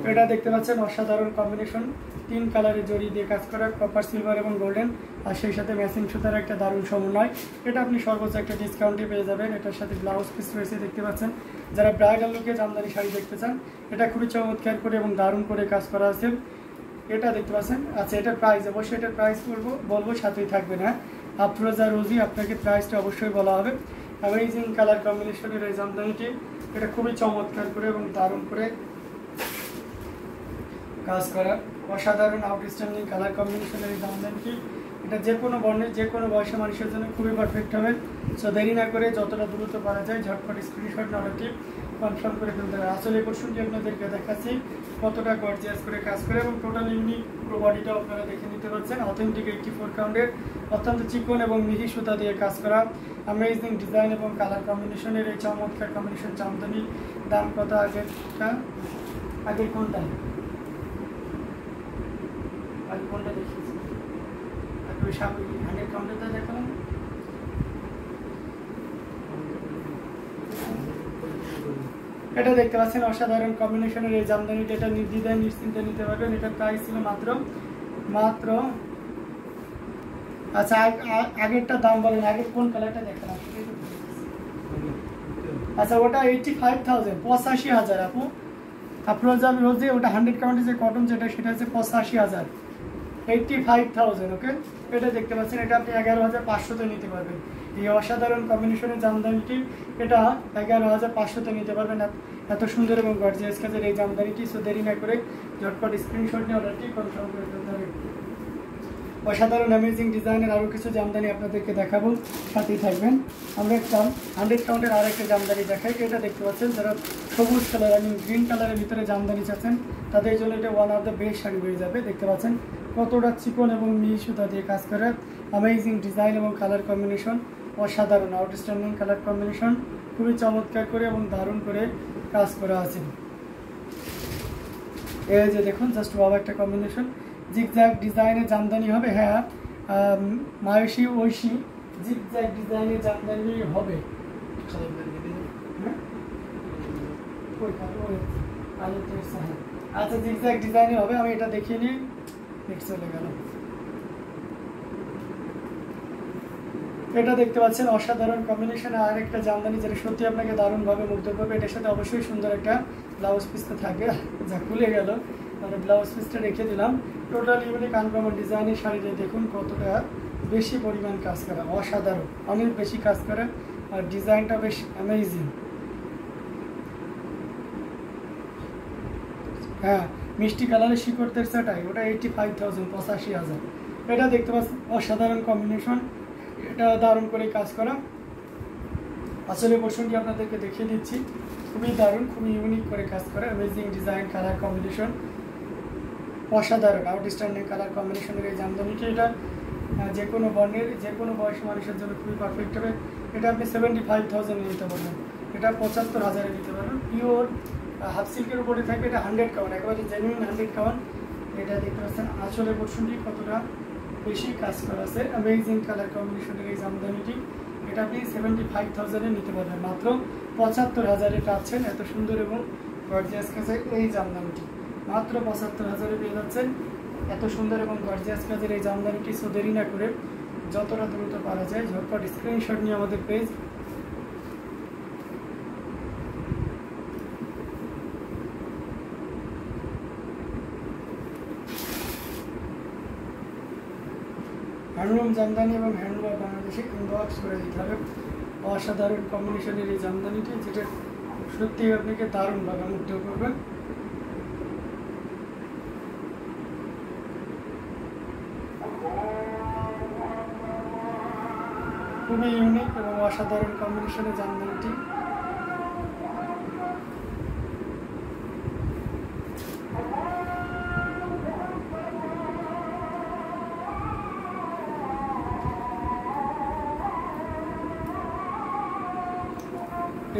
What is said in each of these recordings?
এটা দেখতে পাচ্ছেন অসাধারণ কম্বিনেশন, 3 কালারের জড়ি দিয়ে কাজ করা, কপার, সিলভার এবং গোল্ডেন, আর সেই সাথে ম্যাচিং সুতার একটা দারুণ সমন্বয়। এটা আপনি সর্বোচ্চ একটা ডিসকাউন্টে পেয়ে যাবেন। এটার সাথে ব্লাউজ পিস রয়েছে দেখতে পাচ্ছেন। যারা ব্রাইডাল লুকে জামদানি শাড়ি দেখতে চান, এটা খুবই চমৎকার করে এবং দারুণ করে কাজ করা আছে। এটা দেখতে পাচ্ছেন। আচ্ছা, এটার প্রাইস অবশ্যই, এটার প্রাইস বলবো সাথেই থাকবে না। আফরোজা রোজি, আপনাকে প্রাইসটা অবশ্যই বলা হবে। অ্যামেজিং কালার কম্বিনেশনের এই জামদানিটি, এটা খুবই চমৎকার করে এবং দারুণ করে কাজ করা, অসাধারণ আউটস্ট্যান্ডিং কালার কম্বিনেশনের এই জামদানিটি। এটা যে কোনো বর্ণের যে কোনো বয়সী মানুষের জন্য খুবই পারফেক্ট হবে। সো দেরি না করে যতটা দ্রুত পারা যায় ঝটপট স্ক্রিনশট অর্ডারটি কনফার্ম করে ফেলতে হবে। আসলে এই পোর্শনটি আপনাদেরকে দেখাচ্ছি কতটা গর্জিয়াস করে কাজ করে এবং টোটাল ইউনিক পুরো বডিটাও আপনারা দেখে নিতে পারছেন। অথেন্টিক 84 কাউন্টের অত্যন্ত চিকন এবং মিহি সুতা দিয়ে কাজ করা অ্যামেজিং ডিজাইন এবং কালার কম্বিনেশনের এই চমৎকার কম্বিনেশন জামদানির দাম কত? আগের কোনটা দেখিয়েছি, ওই 100 কাউন্টারটা দেখালাম। এটা দেখতে পাচ্ছেন অসাধারণ কম্বিনেশনের এই জামদানিটা, এটা নির্দ্বিধায় নিশ্চিন্তে নিতে পারবেন। এটার প্রাইস ছিল মাত্র আচ্ছা, আগেরটা দাম বলেন, আগের কোন কালারটা দেখালাম? আচ্ছা, ওটা 85,000, 85,000 আপু। আফরোজা রোজি, ওটা 100 কাউন্টের যে কটন যেটা, সেটা হচ্ছে 85,000, 85,000। ওকে, এটা দেখতে পাচ্ছেন, এটা আপনি 11,500-তে নিতে পারবেন। এই অসাধারণ কম্বিনেশনের জামদানিটি এটা 11,500-তে নিতে পারবেন। এত সুন্দর এবং গর্জিয়াস কাজের এই জামদানিটি। সো দেরি না করে ঝটপট স্ক্রিনশট নিয়ে অর্ডারটি কনফার্ম করে ফেলতে হবে। অসাধারণ অ্যামেজিং ডিজাইনের আরও কিছু জামদানি আপনাদেরকে দেখাবো, সাথেই থাকবেন। আমরা একটা 100 কাউন্টের আর একটা জামদানি দেখাই। এটা দেখতে পাচ্ছেন, যারা সবুজ কালার এবং গ্রিন কালারের ভিতরে জামদানি চাচ্ছেন তাদের জন্য এটা one of the best sari হয়ে যাবে। দেখতে পাচ্ছেন কতটা চিকন এবং মিহি সুতা দিয়ে কাজ করে অ্যামেজিং ডিজাইন এবং কালার কম্বিনেশন, অসাধারণ আউটস্ট্যান্ডিং কালার কম্বিনেশন, খুবই চমৎকার করে এবং দারুণ করে কাজ করা আছে। এই যে দেখুন, জাস্ট ওয়াও একটা কম্বিনেশন, জিগজ্যাগ ডিজাইনের জামদানি হবে। হ্যাঁ, মায়সী ঐশী জিগজ্যাগ ডিজাইনের জামদানি হবে। আচ্ছা, জিগজ্যাগ ডিজাইনে হবে। আমি এটা দেখিয়ে নিই, নেক্সট চলে গেল। এটা দেখতে পাচ্ছেন অসাধারণ কম্বিনেশন আর একটা জামদানি, যেটা সত্যি আপনাকে দারুণভাবে মুগ্ধ করবে। এটার সাথে অবশ্যই সুন্দর একটা ব্লাউজ পিসটা থাকবে। যা খুলে গেল, মানে ব্লাউজ পিসটা রেখে দিলাম। টোটাল ইউনিক আনকমন ডিজাইনের শাড়িতে দেখুন কতটা বেশি পরিমাণ কাজ করা, অসাধারণ, অনেক বেশি কাজ করা, আর ডিজাইনটা বেশ অ্যামেজিং। হ্যাঁ, মিষ্টি কালারের শিকড়দের সেটাই, ওটা 85,000, 85,000। এটা দেখতে পাচ্ছেন অসাধারণ কম্বিনেশন, এটা দারুণ করে কাজ করা। আসলে পোর্শনটি আপনাদেরকে দেখিয়ে দিচ্ছি, খুবই দারুণ, খুবই ইউনিক করে কাজ করা, অ্যামেজিং ডিজাইন, কালার কম্বিনেশন, অসাধারণ আউটস্ট্যান্ডিং কালার কম্বিনেশনের এই জামদানিটি। এটা যে কোনো বর্ণের যে কোনো বয়সী মানুষের জন্য খুবই পারফেক্ট হবে। এটা আপনি 75,000 নিতে পারবেন, এটা 75,000-এ নিতে পারবেন। পিওর হাফ সিল্কের উপরে থাকবে, এটা 100 কাউন্ট, একেবারে জেনুইন 100 কাউন্ট। এটা দেখতে পাচ্ছেন আঁচলের পোর্শনটি কতটা বেশি কাজ করা আছে, অ্যামেজিং কালার কম্বিনেশনের এই জামদানিটি। এটা আপনি 75,000-এ নিতে পারবেন, মাত্র 75,000-এ পাচ্ছেন এত সুন্দর এবং গর্জিয়াস কাজের এই জামদানিটি। মাত্র 75,000-এ পেয়ে যাচ্ছেন এত সুন্দর এবং গর্জিয়াস কাজের এই জামদানিটি। সো দেরি না করে যতটা দ্রুত পারা যায় ঝটপট স্ক্রিনশট নিয়ে আমাদের পেজ হ্যান্ডলুম জামদানি এবং হ্যান্ডলুম বাংলাদেশে ইনবক্স করে দিতে হবে। অসাধারণ কম্বিনেশনের এই জামদানিটি, যেটা সত্যি আপনাকে দারুণভাবে মুগ্ধ করবে। খুবই ইউনিক এবং অসাধারণ কম্বিনেশনের জামদানিটি।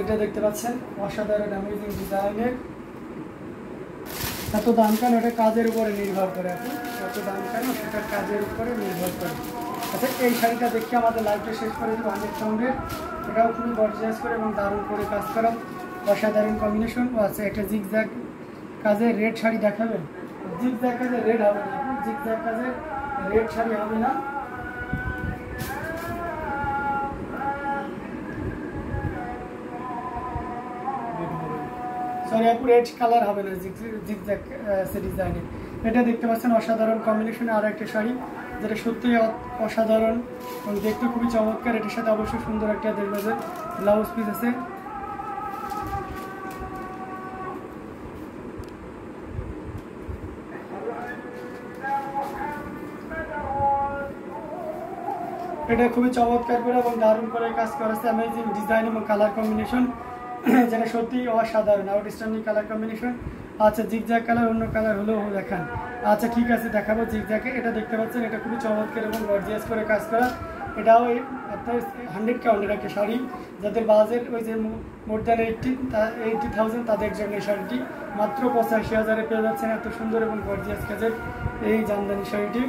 এটা দেখতে পাচ্ছেন অসাধারণ অ্যামেজিং ডিজাইনের। এত দাম কেন? এটা কাজের উপরে নির্ভর করে, আপনি এত দাম কেন সেটা কাজের উপরে নির্ভর করে। আচ্ছা, এই শাড়িটা দেখে আমাদের লাইভটা শেষ করে দেবো। 100 কাউন্টের, এটাও খুবই গর্জিয়াস করে এবং দারুণ করে কাজ করা, অসাধারণ কম্বিনেশন। আছে একটা জিগজ্যাগ কাজের রেড শাড়ি দেখাবেন? জিগজ্যাগ কাজের রেড হবে না, জিগজ্যাগ কাজের রেড শাড়ি হবে না। সরি আপু, রেড কালার হবে না জিগজ্যাগ ডিজাইনের। এটা দেখতে পাচ্ছেন অসাধারণ কম্বিনেশনে আর একটা শাড়ি, যেটা সত্যিই অসাধারণ এবং দেখতে খুবই চমৎকার। এটির সাথে অবশ্যই সুন্দর একটা 1.5 গজের ব্লাউজ পিস আছে। এটা খুবই চমৎকার করে এবং দারুণ করে কাজ করা আছে, অ্যামেজিং ডিজাইন এবং কালার কম্বিনেশন, যেটা সত্যি অসাধারণ আউটস্ট্যান্ডিং কালার কম্বিনেশন। আচ্ছা জিগজ্যাগ কালার অন্য কালার হলেও দেখান। আচ্ছা ঠিক আছে দেখাবো জিগজ্যাগে। এটা দেখতে পাচ্ছেন, এটা খুবই চমৎকার এবং গর্জিয়াস করে কাজ করা। এটাও আপনার 100 কাউন্টের একটা শাড়ি, যাদের বাজেট ওই যে মোর দ্যান 80,000 তাদের জন্য এই শাড়িটি মাত্র 85,000-এ পেয়ে যাচ্ছেন। এত সুন্দর এবং গর্জিয়াস কাজের এই জামদানি শাড়িটি,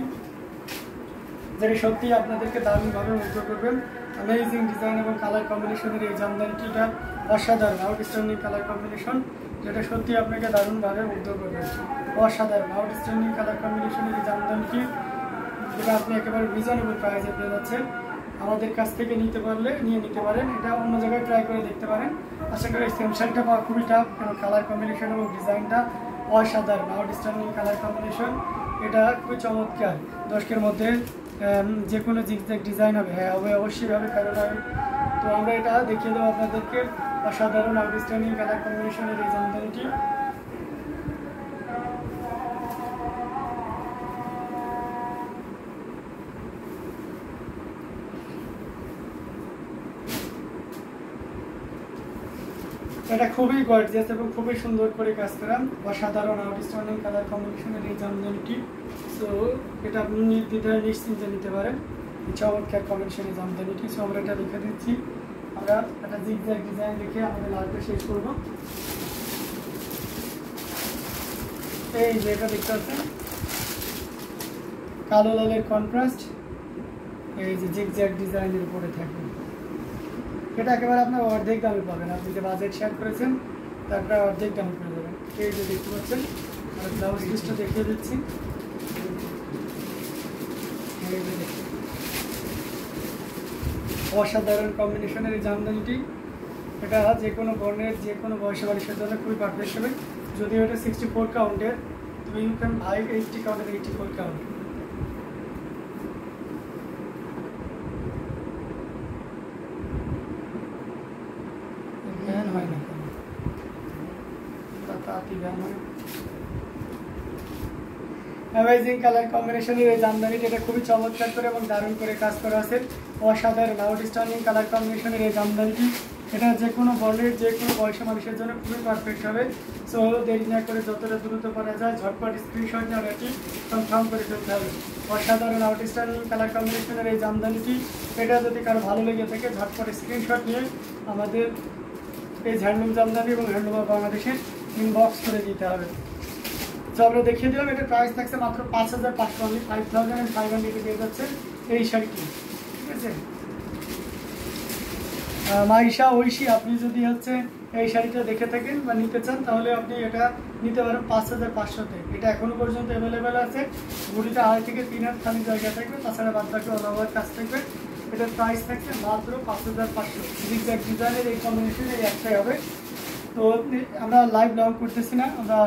যেটা সত্যি আপনাদেরকে দারুণভাবে মুগ্ধ করবেন। অ্যামেজিং ডিজাইন এবং কালার কম্বিনেশনের এই জামদানিটি, এটা অসাধারণ আউটস্ট্যান্ডিং কালার কম্বিনেশন, যেটা সত্যি আপনাকে দারুণভাবে মুগ্ধ করবেন। অসাধারণ আউটস্ট্যান্ডিং কালার কম্বিনেশনের এই জামদানিটি, যেটা আপনি একেবারে রিজনেবল প্রাইসে পেয়ে যাচ্ছেন। আমাদের কাছ থেকে নিতে পারেন। এটা অন্য জায়গায় ট্রাই করে দেখতে পারেন। আশা করি এই সেম শাড়িটা পাওয়া খুবই টাফ, কারণ কালার কম্বিনেশন এবং ডিজাইনটা অসাধারণ আউটস্ট্যান্ডিং কালার কম্বিনেশন। এটা খুবই চমৎকার। 10-এর মধ্যে যে কোনো জিগজ্যাগ ডিজাইন হবে, হ্যাঁ হবে, অবশ্যই হবে, কারণ তো আমরা এটা দেখিয়ে দেবো আপনাদেরকে। অসাধারণ আউটস্ট্যান্ডিং কালার কম্বিনেশনের এই জামদানিটি। এটা খুবই গর্জিয়াস এবং খুবই সুন্দর করে কাজ করা, অসাধারণ আউটস্ট্যান্ডিং কালার কম্বিনেশনের এই জামদানিটি। সো এটা আপনি নির্দ্বিধায় নিশ্চিন্তে নিতে পারেন, এই চমৎকার কম্বিনেশনের জামদানিটি। সো আমরা এটা দেখে দিচ্ছি। আমরা একটা জিগজ্যাগ ডিজাইন দেখে আমাদের লাইভটা শেষ করব। এই যে এটা দেখতে পাচ্ছেন কালো লালের কন্ট্রাস্ট, এই যে জিগজ্যাগ ডিজাইনের উপরে থাকবে। এটা একেবারে আপনার অর্ধেক দামে পাবেন। আপনি যে বাজেট শেয়ার করেছেন তারপরে অর্ধেক দামে পেয়ে যাবেন। এই যে দেখতে পাচ্ছেন, আর ব্লাউজ পিসটা দেখিয়ে দিচ্ছি। অসাধারণ কম্বিনেশনের এই জামদানিটি, এটা যে কোনো বর্ণের যে কোনো বয়সী মানুষের জন্য খুবই পারফেক্ট হবে। যদিও এটা 64 কাউন্টের, তবে ইউ ক্যান বাই 80 কাউন্টের, 84 কাউন্ট। হয় না অ্যামেজিং কালার কম্বিনেশনের এই জামদানিটি, এটা খুবই চমৎকার করে এবং দারুণ করে কাজ করা আছে। অসাধারণ আউটস্ট্যান্ডিং কালার কম্বিনেশনের এই জামদানিটি, এটা যে কোনো বর্ণের যে কোনো বয়সী মানুষের জন্য খুবই পারফেক্ট হবে। সো দেরি না করে যতটা দ্রুত করা যায় ঝটপট স্ক্রিনশট নিয়ে এটি কনফার্ম করে ফেলতে হবে। অসাধারণ আউটস্ট্যান্ডিং কালার কম্বিনেশনের এই জামদানিটি, এটা যদি কারো ভালো লেগে থাকে ঝটপট স্ক্রিনশট নিয়ে আমাদের এই হ্যান্ডলুম জামদানি এবং হ্যান্ডলুম অফ বাংলাদেশের ইনবক্স করে দিতে হবে। তো আমরা দেখিয়ে দিলাম, এটা প্রাইস থাকছে মাত্র 5,500, অনলি 5,500 পেয়ে যাচ্ছে এই শাড়িটি। ঠিক আছে মাইশা ঐশী, আপনি যদি হচ্ছে এই শাড়িটা দেখে থাকেন বা নিতে চান, তাহলে আপনি এটা নিতে পারেন 5,500-তে। এটা এখনো পর্যন্ত অ্যাভেলেবেল আছে। গুলিতে 2.5 থেকে 3 হাত খালি জায়গা থাকবে, তাছাড়া বাদ বাকি অল ওভার কাজ থাকবে। এটার প্রাইস থাকছে মাত্র 5,500। জিগজ্যাগ ডিজাইনের এই কম্বিনেশনের একটাই হবে। তো আমরা লাইভ লং করতেছি না, আমরা